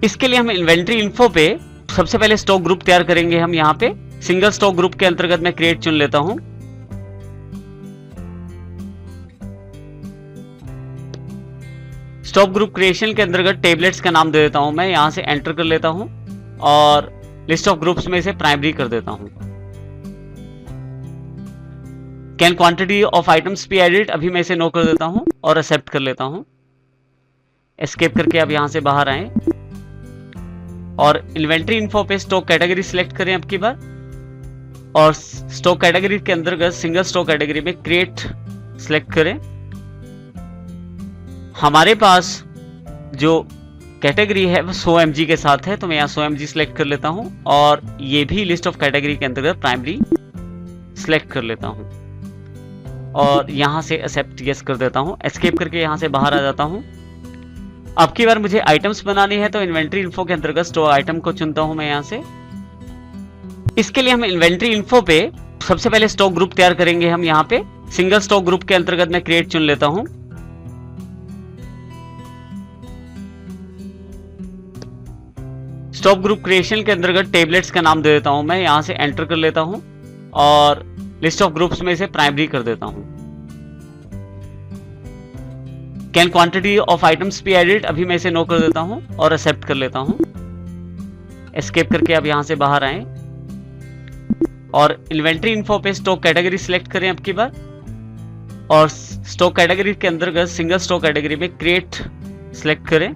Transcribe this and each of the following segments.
इसके लिए हम इन्वेंट्री इन्फो पे सबसे पहले स्टॉक ग्रुप तैयार करेंगे। हम यहाँ पे सिंगल स्टॉक ग्रुप के अंतर्गत मैं क्रिएट चुन लेता हूं। स्टॉक ग्रुप क्रिएशन के अंतर्गत टेबलेट्स का नाम दे देता हूं। मैं यहां से एंटर कर लेता हूं और लिस्ट ऑफ ग्रुप्स में से प्राइमरी कर देता हूं। Can quantity of items be added, अभी मैं इसे नो कर देता हूं और एक्सेप्ट कर लेता हूं। एस्केप करके अब यहां से बाहर आए और इन्वेंट्री इन्फो पे स्टॉक कैटेगरी सिलेक्ट करें अब की बार, और स्टॉक कैटेगरी के अंतर्गत सिंगल स्टॉक कैटेगरी में क्रिएट सिलेक्ट करें। हमारे पास जो कैटेगरी है वो 100 mg के साथ है, तो मैं यहाँ 100 mg सिलेक्ट कर लेता हूं और ये भी लिस्ट ऑफ कैटेगरी के अंतर्गत प्राइमरी सिलेक्ट कर लेता हूं और यहां से एक्सेप्ट यस कर देता हूं। एस्केप करके यहां से बाहर आ जाता हूं। अब की बार मुझे आइटम्स बनानी है, तो इन्वेंट्री इन्फो के अंतर्गत स्टोर आइटम को चुनता हूं मैं यहां से। इसके लिए हम इन्वेंट्री इन्फो पे सबसे पहले स्टॉक ग्रुप तैयार करेंगे। हम यहाँ पे सिंगल स्टॉक ग्रुप के अंतर्गत मैं क्रिएट चुन लेता हूं। स्टॉक ग्रुप क्रिएशन के अंतर्गत टेबलेट्स का नाम दे देता हूं। मैं यहां से एंटर कर लेता हूं और लिस्ट ऑफ ग्रुप्स में से प्राइमरी कर देता हूं। Can quantity of items be added, अभी मैं इसे नो कर देता हूं और एक्सेप्ट कर लेता हूं। एस्केप करके अब यहां से बाहर आए और इन्वेंट्री इन्फो पे स्टॉक कैटेगरी सिलेक्ट करें अब की बार, और स्टॉक कैटेगरी के अंतर्गत सिंगल स्टॉक कैटेगरी में क्रिएट सिलेक्ट करें।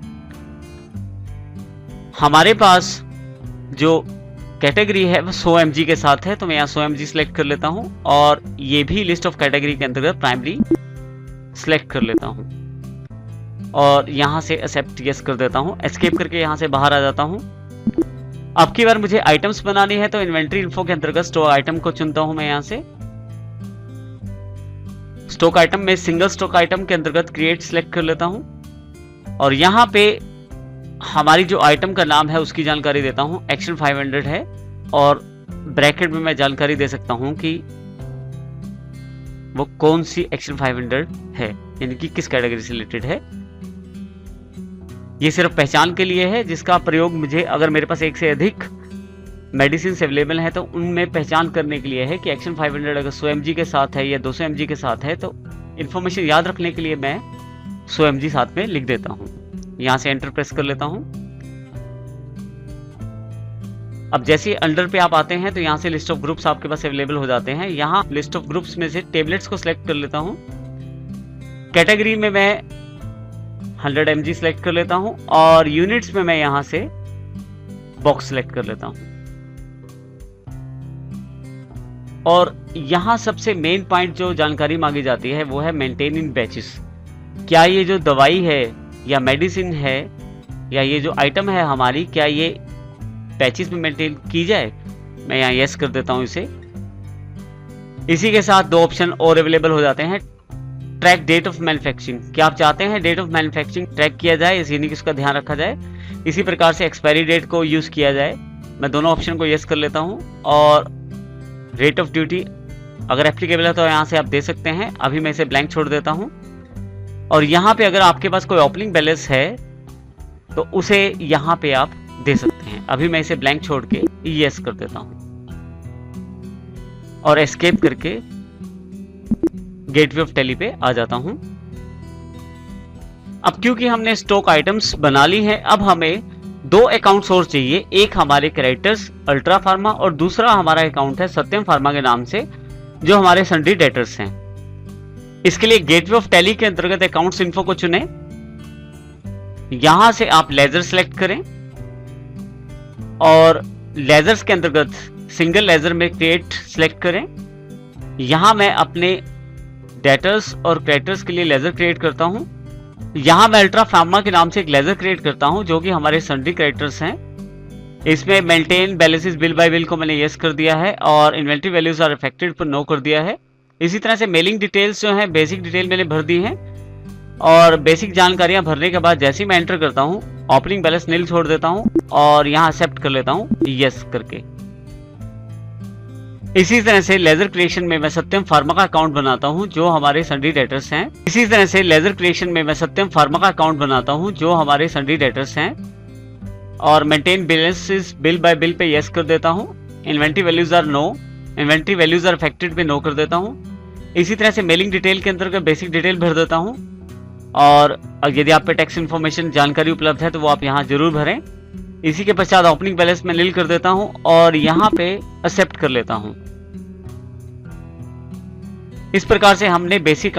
हमारे पास जो कैटेगरी है वो 100 mg के साथ है, तो मैं यहाँ 100 mg सिलेक्ट कर लेता हूं और ये भी लिस्ट ऑफ कैटेगरी के अंतर्गत प्राइमरी सिलेक्ट कर लेता हूं और यहां से एक्सेप्ट यस कर देता हूं। एस्केप करके यहां से बाहर आ जाता हूं। अब की बार मुझे आइटम्स बनानी है, तो इन्वेंट्री इन्फो के अंतर्गत स्टॉक आइटम को चुनता हूं मैं यहां से। स्टॉक आइटम में सिंगल स्टॉक आइटम के अंतर्गत क्रिएट सिलेक्ट कर लेता हूं और यहां पे हमारी जो आइटम का नाम है उसकी जानकारी देता हूं। एक्शन 500 है और ब्रैकेट में मैं जानकारी दे सकता हूं कि वो कौन सी एक्शन 500 है, यानी कि किस कैटेगरी से रिलेटेड है। ये सिर्फ पहचान के लिए है, जिसका प्रयोग मुझे अगर मेरे पास एक से अधिक मेडिसिन अवेलेबल है तो उनमें पहचान करने के लिए है कि एक्शन 500 अगर 100 mg के साथ है या 200 mg के साथ है, तो इन्फॉर्मेशन याद रखने के लिए मैं 100 mg साथ में लिख देता हूं। यहां से एंटर प्रेस कर लेता हूं। अब जैसे अंडर पे आप आते हैं तो यहां से लिस्ट ऑफ ग्रुप्स आपके पास अवेलेबल हो जाते हैं। यहां लिस्ट ऑफ ग्रुप्स में से टेबलेट्स को सिलेक्ट कर लेता हूं। कैटेगरी में मैं 100 mg सिलेक्ट कर लेता हूं और यूनिट्स में मैं यहां से बॉक्स सिलेक्ट कर लेता हूं। और यहां सबसे मेन पॉइंट जो जानकारी मांगी जाती है वो है मेंटेन इन बैचेस। क्या ये जो दवाई है या मेडिसिन है या ये जो आइटम है हमारी, क्या ये बैचेस में मेंटेन की जाए? मैं यहाँ यस कर देता हूं इसे। इसी के साथ दो ऑप्शन और अवेलेबल हो जाते हैं। ट्रैक डेट ऑफ मैन्युफैक्चरिंग, क्या आप चाहते हैं डेट ऑफ मैन्युफैक्चरिंग ट्रैक किया जाए, यानी कि उसका ध्यान रखा जाए। इसी प्रकार से एक्सपायरी डेट को यूज किया जाए। मैं दोनों ऑप्शन को यस कर लेता हूं। और रेट ऑफ ड्यूटी अगर एप्लीकेबल है तो यहाँ से आप दे सकते हैं। अभी मैं इसे ब्लैंक छोड़ देता हूं। और यहाँ पे अगर आपके पास कोई ओपनिंग बैलेंस है तो उसे यहाँ पे आप दे सकते हैं। अभी मैं इसे ब्लैंक छोड़ के यस कर देता हूं और एस्केप करके गेटवे ऑफ टैली पे आ जाता हूं। अब क्योंकि हमने स्टॉक आइटम्स बना ली हैं, अब हमें दो अकाउंट्स और चाहिए। एक हमारे क्रेडिटर्स अल्ट्रा फार्मा और दूसरा हमारा अकाउंट है सत्यम फार्मा के नाम से, जो हमारे सन्ड्री डेटर्स हैं। इसके लिए गेटवे ऑफ टैली के अंतर्गत अकाउंट्स इन्फो को चुनें। यहां से आप लेजर सेलेक्ट करें और लेजर्स के अंतर्गत सिंगल लेजर में क्रिएट सेलेक्ट करें। यहां मैं अपने डेटर्स और क्रेडिटर्स के लिए लेजर क्रिएट करता हूं। यहां मैं अल्ट्रा फार्मा के नाम से एक लेजर क्रिएट करता हूं जो कि हमारे सन्ड्री क्रेडिटर्स हैं। इसमें maintain balances bill by bill को मैंने यस कर दिया है और इन्वेंट्री वैल्यूज आर अफेक्टेड पर नो कर दिया है। इसी तरह से मेलिंग डिटेल्स जो है बेसिक डिटेल मैंने भर दी है और बेसिक जानकारियां भरने के बाद जैसे ही मैं एंटर करता हूं ओपनिंग बैलेंस नील छोड़ देता हूं और यहां एक्सेप्ट कर लेता हूं यस करके। इसी तरह से लेजर क्रिएशन में मैं सत्यम फार्मा का अकाउंट बनाता हूं जो हमारे सन्ड्री डेटर्स हैं। इसी तरह से लेजर क्रिएशन में मैं सत्यम फार्मा का अकाउंट बनाता हूं जो हमारे सन्ड्री डेटर्स हैं। और maintain balances bill by bill पे यस कर देता हूँ। Inventory values are no, inventory values are affected पे नो कर देता हूँ। इसी तरह से मेलिंग डिटेल के अंदर बेसिक डिटेल भर देता हूँ, और यदि आप पे टैक्स इन्फॉर्मेशन जानकारी उपलब्ध है तो वो आप यहाँ जरूर भरें। इसी के पश्चात ओपनिंग बैलेंस में नील कर देता हूँ और यहाँ पे एक्सेप्ट कर लेता हूँ। इस प्रकार से हमने बेसिक